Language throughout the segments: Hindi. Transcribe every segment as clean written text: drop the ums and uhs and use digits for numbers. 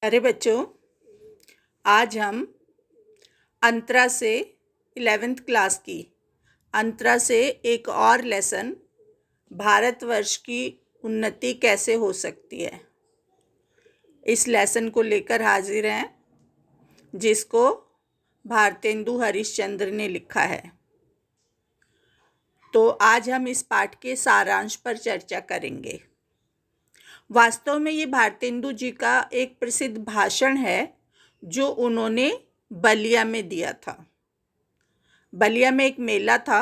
अरे बच्चों, आज हम अंतरा से 11th क्लास की अंतरा से एक और लेसन भारतवर्ष की उन्नति कैसे हो सकती है, इस लेसन को लेकर हाजिर हैं, जिसको भारतेंदु हरिश्चंद्र ने लिखा है। तो आज हम इस पाठ के सारांश पर चर्चा करेंगे। वास्तव में ये भारतेंदु जी का एक प्रसिद्ध भाषण है जो उन्होंने बलिया में दिया था। बलिया में एक मेला था,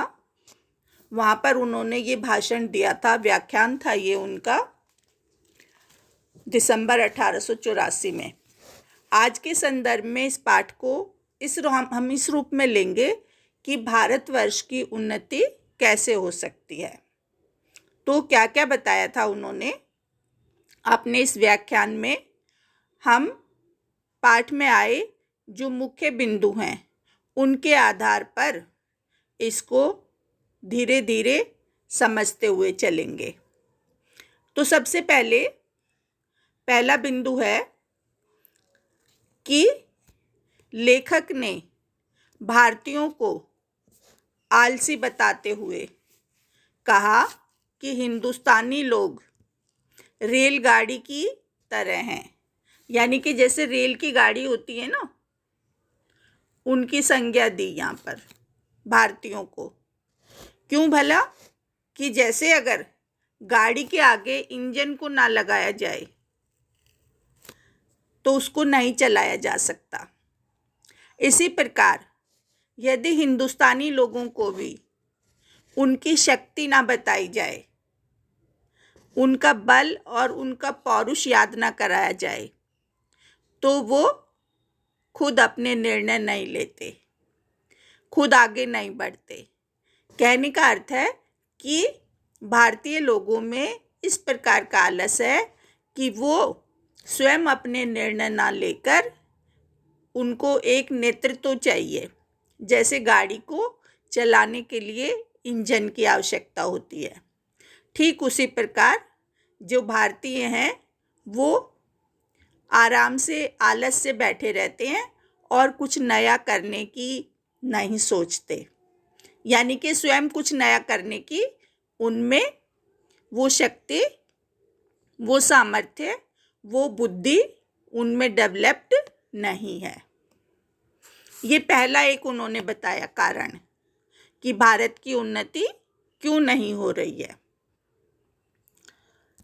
वहाँ पर उन्होंने ये भाषण दिया था। व्याख्यान था ये उनका, दिसंबर 1884 में। आज के संदर्भ में इस पाठ को हम इस रूप में लेंगे कि भारतवर्ष की उन्नति कैसे हो सकती है। तो क्या क्या बताया था उन्होंने अपने इस व्याख्यान में। हम पाठ में आए जो मुख्य बिंदु हैं उनके आधार पर इसको धीरे धीरे समझते हुए चलेंगे। तो सबसे पहला बिंदु है कि लेखक ने भारतीयों को आलसी बताते हुए कहा कि हिंदुस्तानी लोग रेलगाड़ी की तरह हैं, यानी कि जैसे रेल की गाड़ी होती है ना, उनकी संज्ञा दी यहाँ पर भारतीयों को। क्यों भला? कि जैसे अगर गाड़ी के आगे इंजन को ना लगाया जाए तो उसको नहीं चलाया जा सकता। इसी प्रकार यदि हिंदुस्तानी लोगों को भी उनकी शक्ति ना बताई जाए, उनका बल और उनका पौरुष याद ना कराया जाए, तो वो खुद अपने निर्णय नहीं लेते, खुद आगे नहीं बढ़ते। कहने का अर्थ है कि भारतीय लोगों में इस प्रकार का आलस है कि वो स्वयं अपने निर्णय ना लेकर उनको एक नेतृत्व चाहिए। जैसे गाड़ी को चलाने के लिए इंजन की आवश्यकता होती है, ठीक उसी प्रकार जो भारतीय हैं वो आराम से आलस से बैठे रहते हैं और कुछ नया करने की नहीं सोचते। यानी कि स्वयं कुछ नया करने की उनमें वो शक्ति, वो सामर्थ्य, वो बुद्धि उनमें डेवलप्ड नहीं है। ये पहला एक उन्होंने बताया कारण कि भारत की उन्नति क्यों नहीं हो रही है।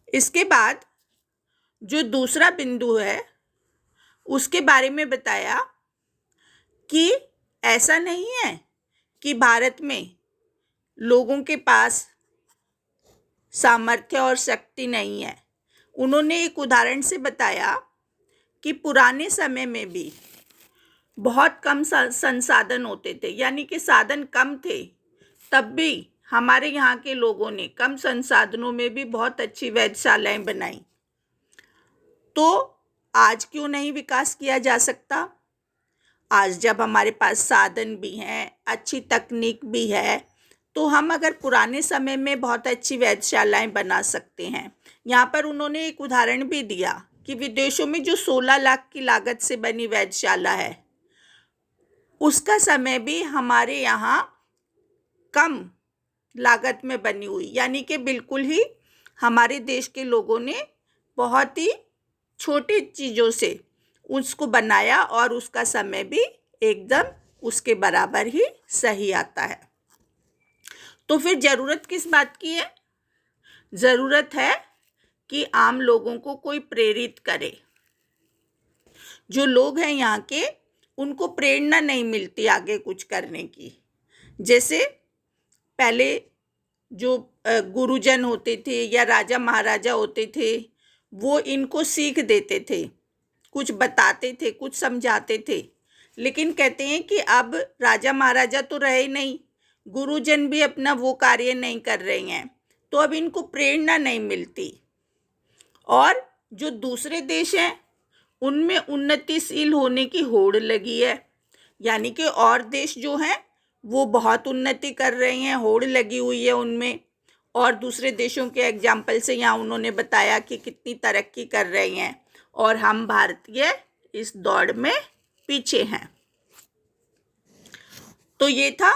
इसके बाद जो दूसरा बिंदु है उसके बारे में बताया कि ऐसा नहीं है कि भारत में लोगों के पास सामर्थ्य और शक्ति नहीं है। उन्होंने एक उदाहरण से बताया कि पुराने समय में भी बहुत कम संसाधन होते थे, यानी कि साधन कम थे, तब भी हमारे यहाँ के लोगों ने कम संसाधनों में भी बहुत अच्छी वेधशालाएं बनाई। तो आज क्यों नहीं विकास किया जा सकता? आज जब हमारे पास साधन भी हैं, अच्छी तकनीक भी है, तो हम अगर पुराने समय में बहुत अच्छी वेधशालाएं बना सकते हैं। यहाँ पर उन्होंने एक उदाहरण भी दिया कि विदेशों में जो 16 लाख की लागत से बनी वेधशाला है, उसका समय भी हमारे यहाँ कम लागत में बनी हुई, यानी कि बिल्कुल ही हमारे देश के लोगों ने बहुत ही छोटी चीज़ों से उसको बनाया और उसका समय भी एकदम उसके बराबर ही सही आता है। तो फिर ज़रूरत किस बात की है? ज़रूरत है कि आम लोगों को कोई प्रेरित करे। जो लोग हैं यहाँ के, उनको प्रेरणा नहीं मिलती आगे कुछ करने की। जैसे पहले जो गुरुजन होते थे या राजा महाराजा होते थे, वो इनको सीख देते थे, कुछ बताते थे, कुछ समझाते थे। लेकिन कहते हैं कि अब राजा महाराजा तो रहे नहीं, गुरुजन भी अपना वो कार्य नहीं कर रहे हैं, तो अब इनको प्रेरणा नहीं मिलती। और जो दूसरे देश हैं उनमें उन्नतिशील होने की होड़ लगी है, यानी कि और देश जो हैं वो बहुत उन्नति कर रहे हैं, होड़ लगी हुई है उनमें। और दूसरे देशों के एग्जाम्पल से यहाँ उन्होंने बताया कि कितनी तरक्की कर रहे हैं और हम भारतीय इस दौड़ में पीछे हैं। तो ये था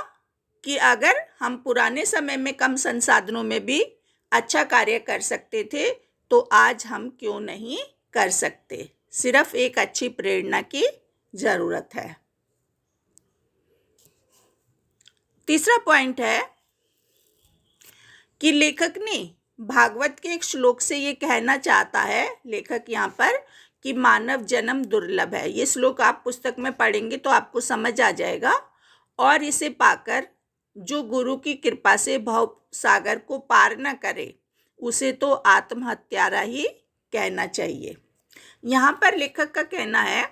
कि अगर हम पुराने समय में कम संसाधनों में भी अच्छा कार्य कर सकते थे तो आज हम क्यों नहीं कर सकते। सिर्फ एक अच्छी प्रेरणा की जरूरत है। तीसरा पॉइंट है कि लेखक ने भागवत के एक श्लोक से ये कहना चाहता है, लेखक यहाँ पर, कि मानव जन्म दुर्लभ है। ये श्लोक आप पुस्तक में पढ़ेंगे तो आपको समझ आ जाएगा। और इसे पाकर जो गुरु की कृपा से भव सागर को पार न करे उसे तो आत्महत्यारा ही कहना चाहिए। यहाँ पर लेखक का कहना है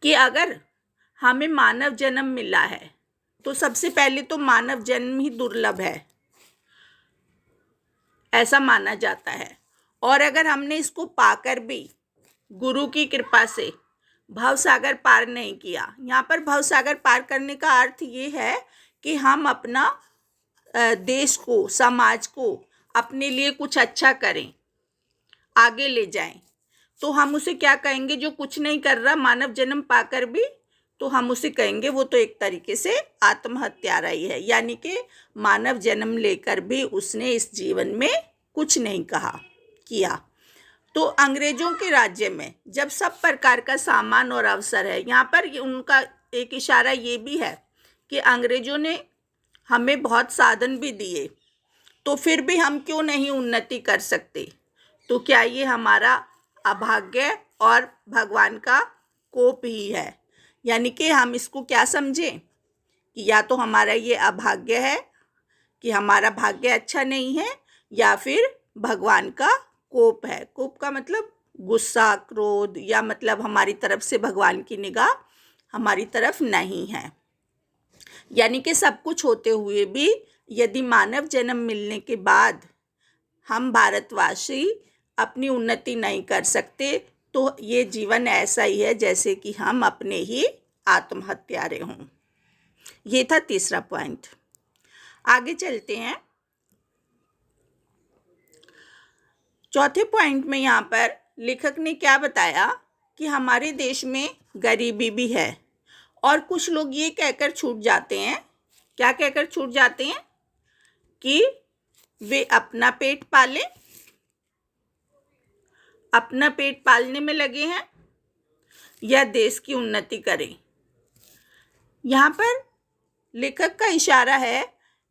कि अगर हमें मानव जन्म मिला है तो सबसे पहले तो मानव जन्म ही दुर्लभ है, ऐसा माना जाता है। और अगर हमने इसको पाकर भी गुरु की कृपा से भवसागर पार नहीं किया, यहाँ पर भवसागर पार करने का अर्थ ये है कि हम अपना देश को, समाज को अपने लिए कुछ अच्छा करें, आगे ले जाएं, तो हम उसे क्या कहेंगे? जो कुछ नहीं कर रहा मानव जन्म पाकर भी, तो हम उसे कहेंगे वो तो एक तरीके से आत्महत्यारा ही है। यानी कि मानव जन्म लेकर भी उसने इस जीवन में कुछ नहीं किया। तो अंग्रेजों के राज्य में जब सब प्रकार का सामान और अवसर है, यहाँ पर उनका एक इशारा ये भी है कि अंग्रेजों ने हमें बहुत साधन भी दिए, तो फिर भी हम क्यों नहीं उन्नति कर सकते? तो क्या ये हमारा अभाग्य और भगवान का कोप ही है? यानी कि हम इसको क्या समझें कि या तो हमारा ये अभाग्य है कि हमारा भाग्य अच्छा नहीं है, या फिर भगवान का कोप है। कोप का मतलब गुस्सा, क्रोध, या मतलब हमारी तरफ से भगवान की निगाह हमारी तरफ नहीं है। यानी कि सब कुछ होते हुए भी यदि मानव जन्म मिलने के बाद हम भारतवासी अपनी उन्नति नहीं कर सकते तो ये जीवन ऐसा ही है जैसे कि हम अपने ही आत्महत्यारे हों। ये था तीसरा पॉइंट। आगे चलते हैं। चौथे पॉइंट में यहाँ पर लेखक ने क्या बताया कि हमारे देश में गरीबी भी है और कुछ लोग ये कहकर छूट जाते हैं, क्या कहकर छूट जाते हैं? कि वे अपना पेट पालें, अपना पेट पालने में लगे हैं या देश की उन्नति करें। यहाँ पर लेखक का इशारा है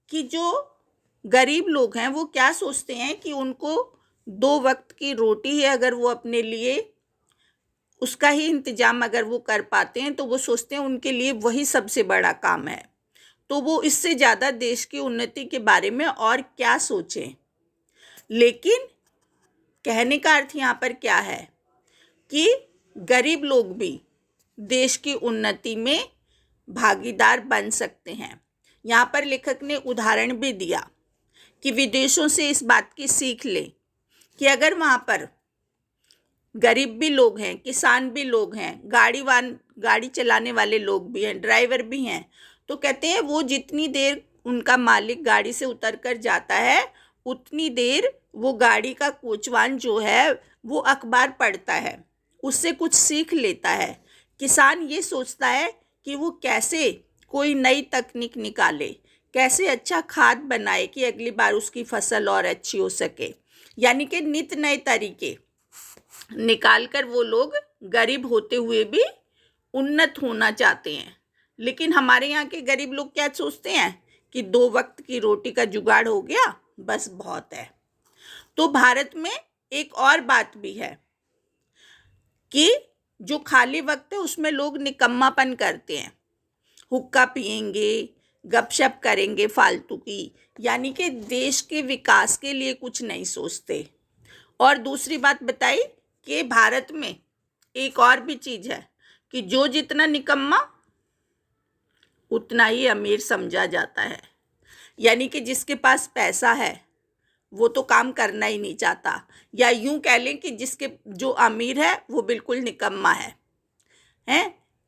कि जो गरीब लोग हैं वो क्या सोचते हैं कि उनको 2 वक्त की रोटी है, अगर वो अपने लिए उसका ही इंतजाम अगर वो कर पाते हैं तो वो सोचते हैं उनके लिए वही सबसे बड़ा काम है। तो वो इससे ज़्यादा देश की उन्नति के बारे में और क्या सोचें। लेकिन कहने का अर्थ यहाँ पर क्या है कि गरीब लोग भी देश की उन्नति में भागीदार बन सकते हैं। यहाँ पर लेखक ने उदाहरण भी दिया कि विदेशों से इस बात की सीख लें कि अगर वहाँ पर गरीब भी लोग हैं, किसान भी लोग हैं, गाड़ी चलाने वाले लोग भी हैं, ड्राइवर भी हैं, तो कहते हैं वो जितनी देर उनका मालिक गाड़ी से उतर कर जाता है उतनी देर वो गाड़ी का कोचवान जो है वो अखबार पढ़ता है, उससे कुछ सीख लेता है। किसान ये सोचता है कि वो कैसे कोई नई तकनीक निकाले, कैसे अच्छा खाद बनाए कि अगली बार उसकी फसल और अच्छी हो सके। यानी कि नित नए तरीके निकाल कर वो लोग गरीब होते हुए भी उन्नत होना चाहते हैं। लेकिन हमारे यहाँ के गरीब लोग क्या सोचते हैं कि 2 वक्त की रोटी का जुगाड़ हो गया, बस बहुत है। तो भारत में एक और बात भी है कि जो खाली वक्त है उसमें लोग निकम्मापन करते हैं, हुक्का पिएंगे, गपशप करेंगे फालतू की, यानी कि देश के विकास के लिए कुछ नहीं सोचते। और दूसरी बात बताई कि भारत में एक और भी चीज़ है कि जो जितना निकम्मा उतना ही अमीर समझा जाता है। यानी कि जिसके पास पैसा है वो तो काम करना ही नहीं चाहता, या यूं कह लें कि जो अमीर है वो बिल्कुल निकम्मा है।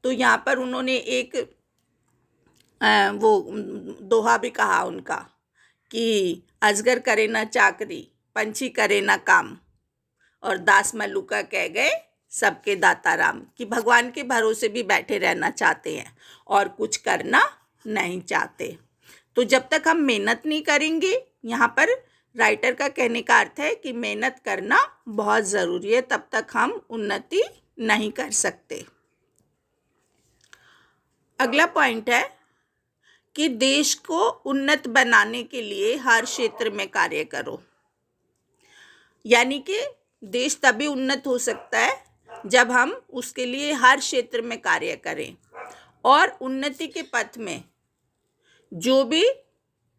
तो यहाँ पर उन्होंने एक वो दोहा भी कहा उनका कि अजगर करे ना चाकरी, पंछी करे ना काम, और दास मल्लुका कह गए सबके दाता राम, कि भगवान के भरोसे भी बैठे रहना चाहते हैं और कुछ करना नहीं चाहते। तो जब तक हम मेहनत नहीं करेंगे, यहाँ पर राइटर का कहने का अर्थ है कि मेहनत करना बहुत ज़रूरी है, तब तक हम उन्नति नहीं कर सकते। अगला पॉइंट है कि देश को उन्नत बनाने के लिए हर क्षेत्र में कार्य करो। यानी कि देश तभी उन्नत हो सकता है जब हम उसके लिए हर क्षेत्र में कार्य करें, और उन्नति के पथ में जो भी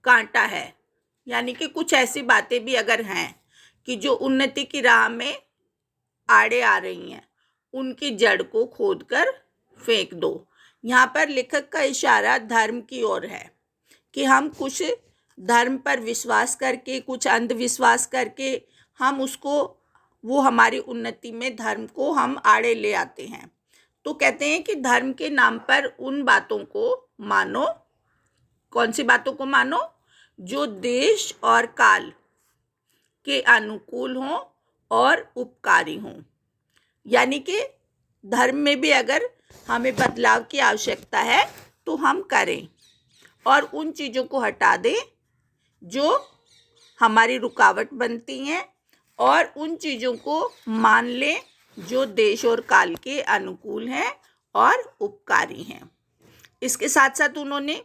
कांटा है, यानी कि कुछ ऐसी बातें भी अगर हैं कि जो उन्नति की राह में आड़े आ रही हैं, उनकी जड़ को खोदकर फेंक दो। यहाँ पर लेखक का इशारा धर्म की ओर है कि हम कुछ धर्म पर विश्वास करके, कुछ अंधविश्वास करके हम उसको, वो हमारी उन्नति में धर्म को हम आड़े ले आते हैं। तो कहते हैं कि धर्म के नाम पर उन बातों को मानो। कौन सी बातों को मानो? जो देश और काल के अनुकूल हों और उपकारी हों। यानी कि धर्म में भी अगर हमें बदलाव की आवश्यकता है तो हम करें, और उन चीज़ों को हटा दें जो हमारी रुकावट बनती हैं, और उन चीज़ों को मान लें जो देश और काल के अनुकूल हैं और उपकारी हैं। इसके साथ साथ उन्होंने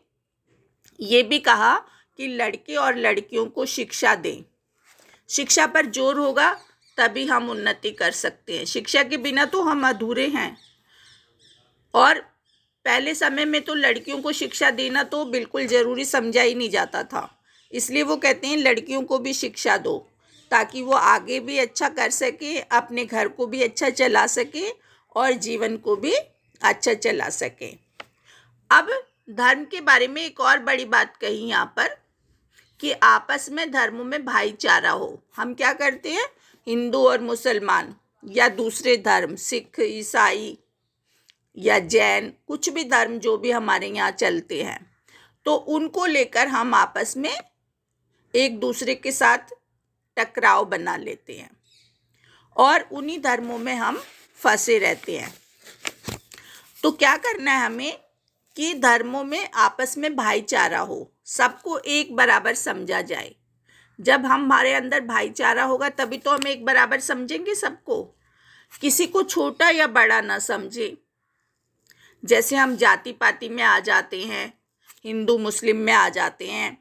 ये भी कहा कि लड़के और लड़कियों को शिक्षा दें। शिक्षा पर जोर होगा तभी हम उन्नति कर सकते हैं। शिक्षा के बिना तो हम अधूरे हैं, और पहले समय में तो लड़कियों को शिक्षा देना तो बिल्कुल ज़रूरी समझा ही नहीं जाता था। इसलिए वो कहते हैं लड़कियों को भी शिक्षा दो, ताकि वो आगे भी अच्छा कर सके, अपने घर को भी अच्छा चला सके और जीवन को भी अच्छा चला सके। अब धर्म के बारे में एक और बड़ी बात कही यहाँ पर कि आपस में धर्मों में भाईचारा हो। हम क्या करते हैं, हिंदू और मुसलमान या दूसरे धर्म, सिख, ईसाई या जैन, कुछ भी धर्म जो भी हमारे यहाँ चलते हैं, तो उनको लेकर हम आपस में एक दूसरे के साथ टकराव बना लेते हैं और उन्हीं धर्मों में हम फंसे रहते हैं। तो क्या करना है हमें कि धर्मों में आपस में भाईचारा हो, सबको एक बराबर समझा जाए। जब हमारे अंदर भाईचारा होगा तभी तो हम एक बराबर समझेंगे सबको, किसी को छोटा या बड़ा ना समझे। जैसे हम जाति पाति में आ जाते हैं, हिंदू मुस्लिम में आ जाते हैं,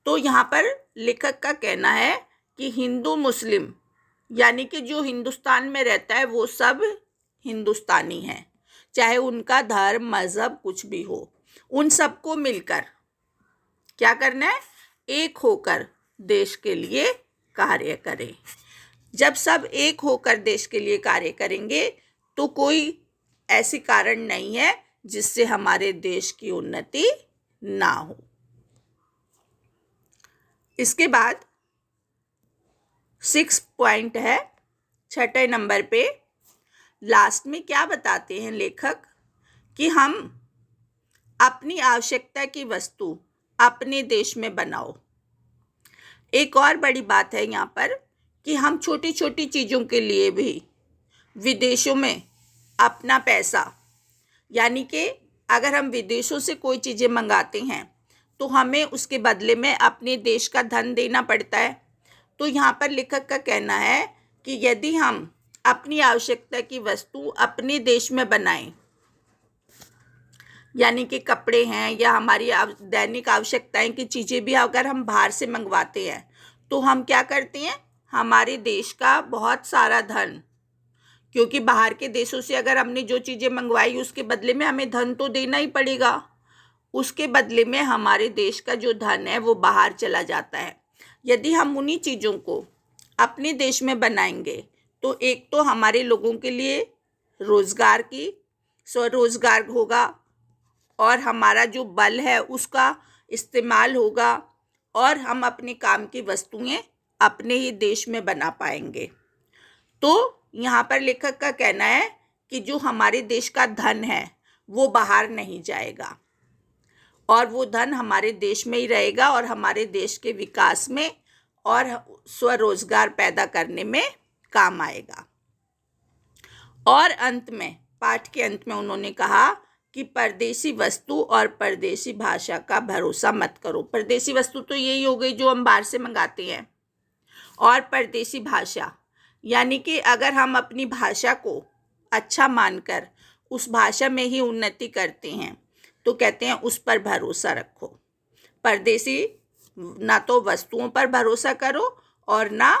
तो यहाँ पर लेखक का कहना है कि हिंदू मुस्लिम यानी कि जो हिंदुस्तान में रहता है वो सब हिंदुस्तानी हैं, चाहे उनका धर्म मज़हब कुछ भी हो। उन सबको मिलकर क्या करना है, एक होकर देश के लिए कार्य करें। जब सब एक होकर देश के लिए कार्य करेंगे तो कोई ऐसी कारण नहीं है जिससे हमारे देश की उन्नति ना हो। इसके बाद 6 पॉइंट है, 6 नंबर पे लास्ट में क्या बताते हैं लेखक कि हम अपनी आवश्यकता की वस्तु अपने देश में बनाओ। एक और बड़ी बात है यहाँ पर कि हम छोटी छोटी चीज़ों के लिए भी विदेशों में अपना पैसा, यानी कि अगर हम विदेशों से कोई चीज़ें मंगाते हैं तो हमें उसके बदले में अपने देश का धन देना पड़ता है। तो यहाँ पर लेखक का कहना है कि यदि हम अपनी आवश्यकता की वस्तु अपने देश में बनाएं, यानी कि कपड़े हैं या हमारी दैनिक आवश्यकताएं की चीज़ें भी अगर हम बाहर से मंगवाते हैं तो हम क्या करते हैं, हमारे देश का बहुत सारा धन, क्योंकि बाहर के देशों से अगर हमने जो चीज़ें मंगवाई उसके बदले में हमें धन तो देना ही पड़ेगा, उसके बदले में हमारे देश का जो धन है वो बाहर चला जाता है। यदि हम उन्हीं चीज़ों को अपने देश में बनाएंगे तो एक तो हमारे लोगों के लिए रोज़गार की स्वरोज़गार होगा, और हमारा जो बल है उसका इस्तेमाल होगा, और हम अपने काम की वस्तुएं अपने ही देश में बना पाएंगे। तो यहाँ पर लेखक का कहना है कि जो हमारे देश का धन है वो बाहर नहीं जाएगा, और वो धन हमारे देश में ही रहेगा और हमारे देश के विकास में और स्वरोजगार पैदा करने में काम आएगा। और अंत में, पाठ के अंत में उन्होंने कहा कि परदेसी वस्तु और परदेसी भाषा का भरोसा मत करो। परदेसी वस्तु तो यही हो गई जो हम बाहर से मंगाते हैं, और परदेसी भाषा यानी कि अगर हम अपनी भाषा को अच्छा मानकर उस भाषा में ही उन्नति करते हैं तो कहते हैं उस पर भरोसा रखो। परदेसी ना तो वस्तुओं पर भरोसा करो और ना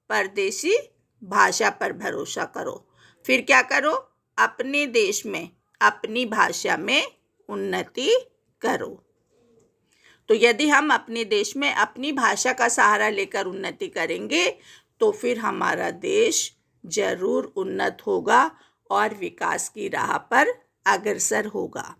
परदेसी भाषा पर भरोसा करो। फिर क्या करो? अपने देश में अपनी भाषा में उन्नति करो। तो यदि हम अपने देश में अपनी भाषा का सहारा लेकर उन्नति करेंगे तो फिर हमारा देश जरूर उन्नत होगा और विकास की राह पर अग्रसर होगा।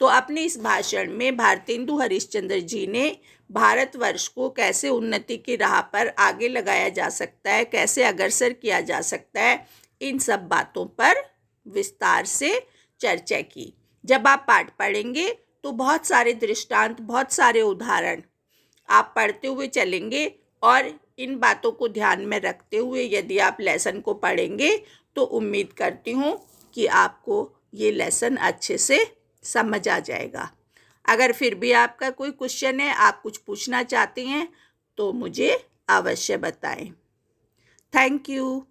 तो अपने इस भाषण में भारतेंदु हरिश्चंद्र जी ने भारतवर्ष को कैसे उन्नति की राह पर आगे लगाया जा सकता है, कैसे अग्रसर किया जा सकता है, इन सब बातों पर विस्तार से चर्चा की। जब आप पाठ पढ़ेंगे तो बहुत सारे दृष्टांत, बहुत सारे उदाहरण आप पढ़ते हुए चलेंगे और इन बातों को ध्यान में रखते हुए यदि आप लेसन को पढ़ेंगे तो उम्मीद करती हूँ कि आपको ये लेसन अच्छे से समझ आ जाएगा। अगर फिर भी आपका कोई क्वेश्चन है, आप कुछ पूछना चाहते हैं तो मुझे अवश्य बताएं। Thank you.